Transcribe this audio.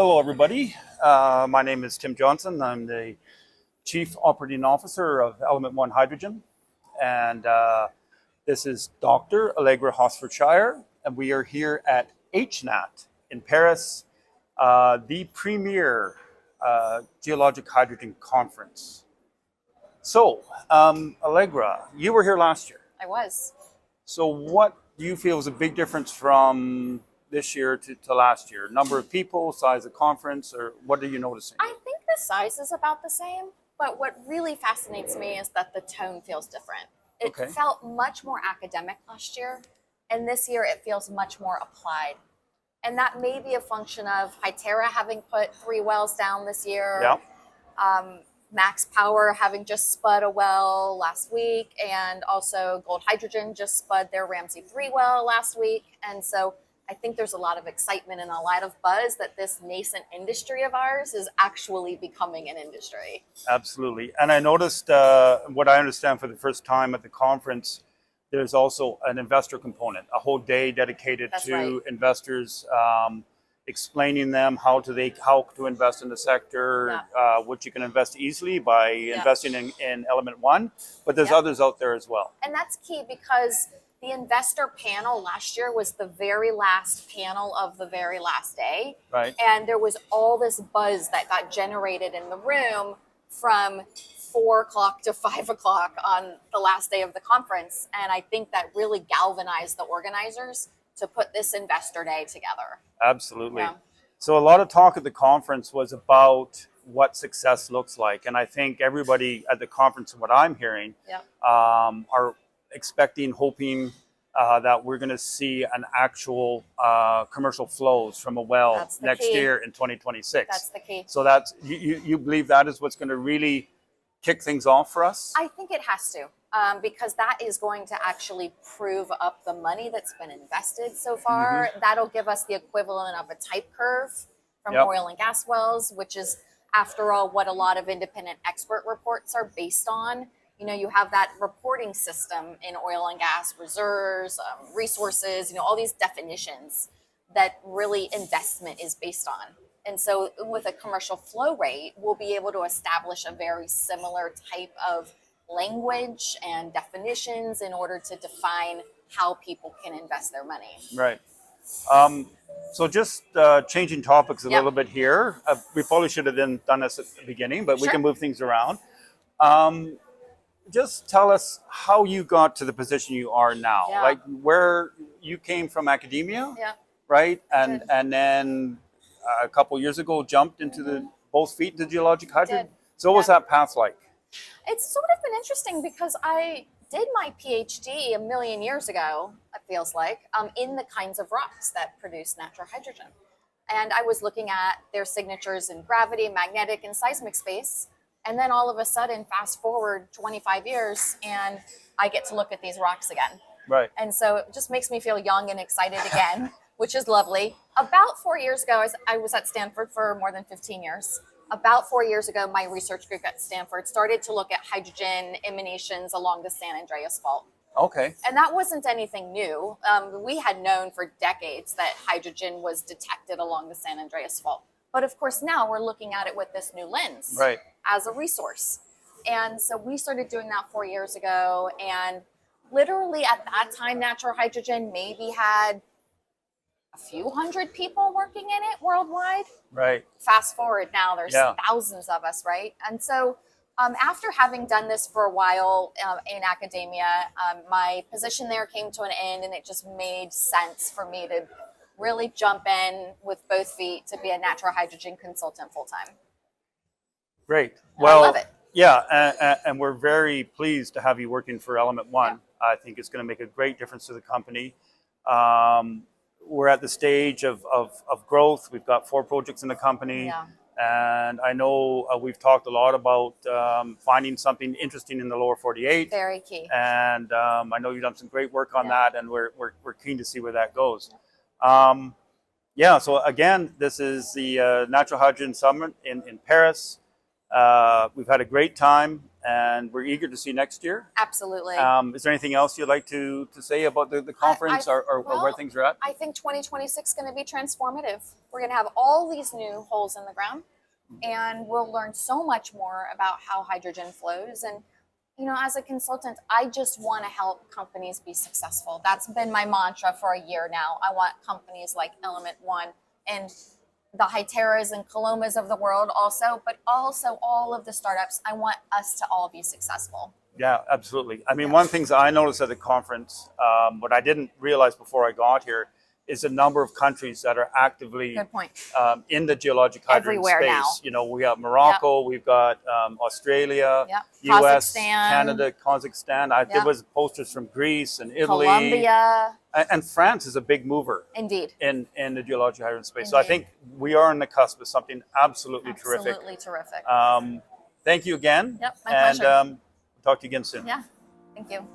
Hello, everybody. My name is Tim Johnson. I'm the Chief Operating Officer of Element 1 Hydrogen. And this is Dr. Allegra Hosfordshire. And we are here at H-NAT in Paris, the premier geologic hydrogen conference. So, Allegra, you were here last year. I was. So what do you feel is a big difference from this year to last year? Number of people, size of conference, or what are you noticing? I think the size is about the same, but what really fascinates me is that the tone feels different. It felt much more academic last year, and this year it feels much more applied. And that may be a function of Hytera having put 3 wells down this year. Yeah. Max Power having just spud a well last week, and also Gold Hydrogen just spud their Ramsey 3 well last week. And so I think there's a lot of excitement and a lot of buzz that this nascent industry of ours is actually becoming an industry. Absolutely. And I noticed, what I understand for the first time at the conference, there's also an investor component, a whole day dedicated to investors, explaining them how to invest in the sector, which you can invest easily by investing in Element 1, but there's others out there as well. And that's key because the investor panel last year was the very last panel of the very last day. Right. And there was all this buzz that got generated in the room from 4 o'clock to 5 o'clock on the last day of the conference. And I think that really galvanized the organizers to put this investor day together. Absolutely. Yeah. So a lot of talk at the conference was about what success looks like. And I think everybody at the conference, what I'm hearing, are expecting, hoping that we're going to see an actual commercial flows from a well next year in 2026. That's the key. So that's you believe that is what's going to really kick things off for us? I think it has to, because that is going to actually prove up the money that's been invested so far. That'll give us the equivalent of a type curve from oil and gas wells, which is, after all, what a lot of independent expert reports are based on. You know, you have that reporting system in oil and gas reserves, resources, all these definitions that really investment is based on. And so with a commercial flow rate, we'll be able to establish a very similar type of language and definitions in order to define how people can invest their money. Right. So just changing topics a little bit here. We probably should have done this at the beginning, but we can move things around. Just tell us how you got to the position you are now, like where you came from academia, right? And then a couple years ago jumped into both feet into geologic hydrogen. So what was that path like? It's sort of been interesting because I did my PhD a million years ago, it feels like, in the kinds of rocks that produce natural hydrogen. And I was looking at their signatures in gravity, magnetic, and seismic space. And then all of a sudden, fast forward 25 years, and I get to look at these rocks again. Right. And so it just makes me feel young and excited again, which is lovely. About 4 years ago, I was at Stanford for more than 15 years. About 4 years ago, my research group at Stanford started to look at hydrogen emanations along the San Andreas Fault. Okay. And that wasn't anything new. We had known for decades that hydrogen was detected along the San Andreas Fault. But of course, now we're looking at it with this new lens as a resource. And so we started doing that 4 years ago. And literally at that time, natural hydrogen maybe had a few hundred people working in it worldwide. Right. Fast forward now, there's thousands of us, right? And so after having done this for a while in academia, my position there came to an end, and it just made sense for me to really jump in with both feet to be a natural hydrogen consultant full-time. Great. Well, I love it. Yeah, and we're very pleased to have you working for Element 1. I think it's going to make a great difference to the company. We're at the stage of growth. We've got 4 projects in the company. And I know we've talked a lot about finding something interesting in the lower 48. Very key. And I know you've done some great work on that, and we're keen to see where that goes. So again, this is the Natural Hydrogen Summit in Paris. We've had a great time, and we're eager to see next year. Absolutely. Is there anything else you'd like to say about the conference or where things are at? I think 2026 is going to be transformative. We're going to have all these new holes in the ground, and we'll learn so much more about how hydrogen flows. And, you know, as a consultant, I just want to help companies be successful. That's been my mantra for a year now. I want companies like Element One and the Hyteras and Colomas of the world also, but also all of the startups. I want us to all be successful. Yeah, absolutely. I mean, one of the things I noticed at the conference, what I didn't realize before I got here, is a number of countries that are actively Good point. In the geologic hydrogen Everywhere space. now. You know, we have Morocco, we've got Australia, US, Kazakhstan. Canada, Kazakhstan. There was posters from Greece and Italy. Colombia. And France is a big mover. Indeed. In the geologic hydrogen space. Indeed. So I think we are on the cusp of something absolutely terrific. Absolutely terrific. Thank you again. Yep, my and pleasure. Talk to you again soon. Yeah, thank you.